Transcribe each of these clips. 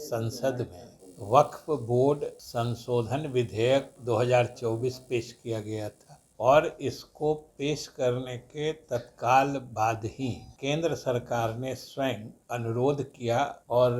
संसद में वक्फ बोर्ड संशोधन विधेयक 2024 पेश किया गया था और इसको पेश करने के तत्काल बाद ही केंद्र सरकार ने स्वयं अनुरोध किया और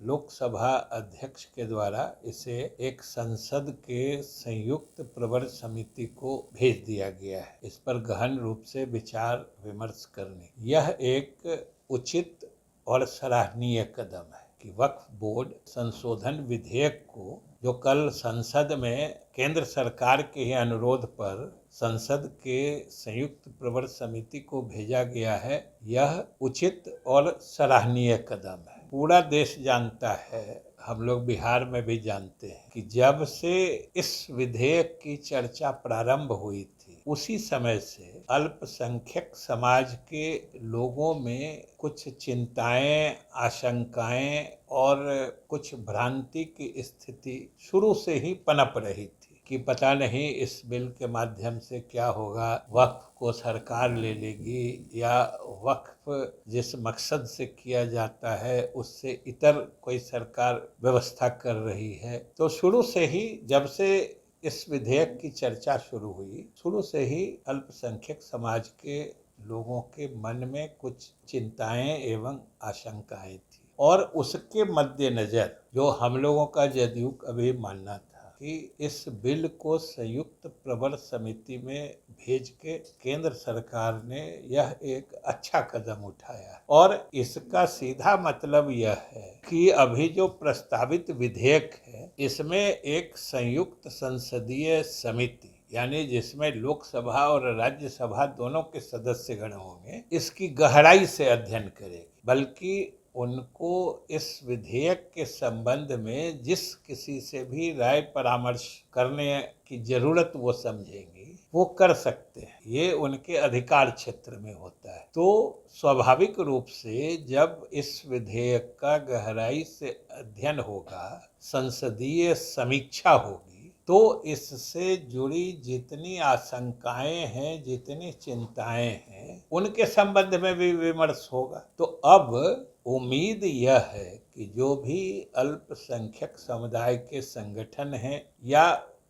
लोकसभा अध्यक्ष के द्वारा इसे एक संसद के संयुक्त प्रवर समिति को भेज दिया गया है इस पर गहन रूप से विचार विमर्श करने। यह एक उचित और सराहनीय कदम है कि वक्फ बोर्ड संशोधन विधेयक को जो कल संसद में केंद्र सरकार के ही अनुरोध पर संसद के संयुक्त प्रवर समिति को भेजा गया है, यह उचित और सराहनीय कदम है। पूरा देश जानता है, हम लोग बिहार में भी जानते हैं कि जब से इस विधेयक की चर्चा प्रारंभ हुई थी उसी समय से अल्पसंख्यक समाज के लोगों में कुछ चिंताएं, आशंकाएं और कुछ भ्रांति की स्थिति शुरू से ही पनप रही थी कि पता नहीं इस बिल के माध्यम से क्या होगा, वक्फ को सरकार ले लेगी या वक्फ जिस मकसद से किया जाता है उससे इतर कोई सरकार व्यवस्था कर रही है। तो शुरू से ही जब से इस विधेयक की चर्चा शुरू हुई, शुरू से ही अल्पसंख्यक समाज के लोगों के मन में कुछ चिंताएं एवं आशंकाएं थी और उसके मद्देनजर जो हम लोगों का जदयू का भी मानना था कि इस बिल को संयुक्त प्रवर समिति में भेज के केंद्र सरकार ने यह एक अच्छा कदम उठाया और इसका सीधा मतलब यह है कि अभी जो प्रस्तावित विधेयक है इसमें एक संयुक्त संसदीय समिति यानी जिसमें लोकसभा और राज्यसभा दोनों के सदस्यगण होंगे इसकी गहराई से अध्ययन करेगी, बल्कि उनको इस विधेयक के संबंध में जिस किसी से भी राय परामर्श करने की जरूरत वो समझेंगी वो कर सकते हैं, ये उनके अधिकार क्षेत्र में होता है। तो स्वाभाविक रूप से जब इस विधेयक का गहराई से अध्ययन होगा, संसदीय समीक्षा होगी, तो इससे जुड़ी जितनी आशंकाएं हैं, जितनी चिंताएं हैं, उनके संबंध में भी विमर्श होगा। तो अब उम्मीद यह है कि जो भी अल्पसंख्यक समुदाय के संगठन हैं या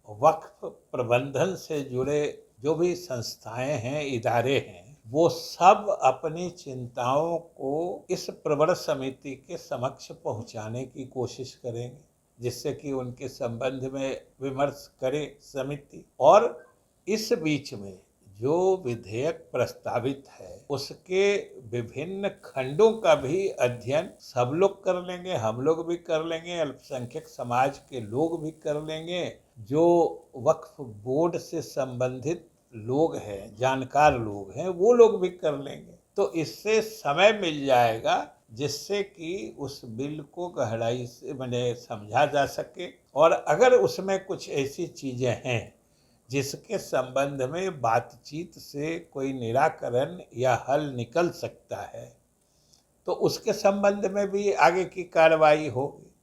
वक्फ प्रबंधन से जुड़े जो भी संस्थाएं हैं, इदारे हैं, वो सब अपनी चिंताओं को इस प्रवर समिति के समक्ष पहुंचाने की कोशिश करेंगे, जिससे कि उनके संबंध में विमर्श करे समिति। और इस बीच में जो विधेयक प्रस्तावित है उसके विभिन्न खंडों का भी अध्ययन सब लोग कर लेंगे, हम लोग भी कर लेंगे, अल्पसंख्यक समाज के लोग भी कर लेंगे, जो वक्फ बोर्ड से संबंधित लोग हैं, जानकार लोग हैं, वो लोग भी कर लेंगे। तो इससे समय मिल जाएगा जिससे कि उस बिल को गहराई से समझा जा सके और अगर उसमें कुछ ऐसी चीजें हैं जिसके संबंध में बातचीत से कोई निराकरण या हल निकल सकता है तो उसके संबंध में भी आगे की कार्रवाई होगी।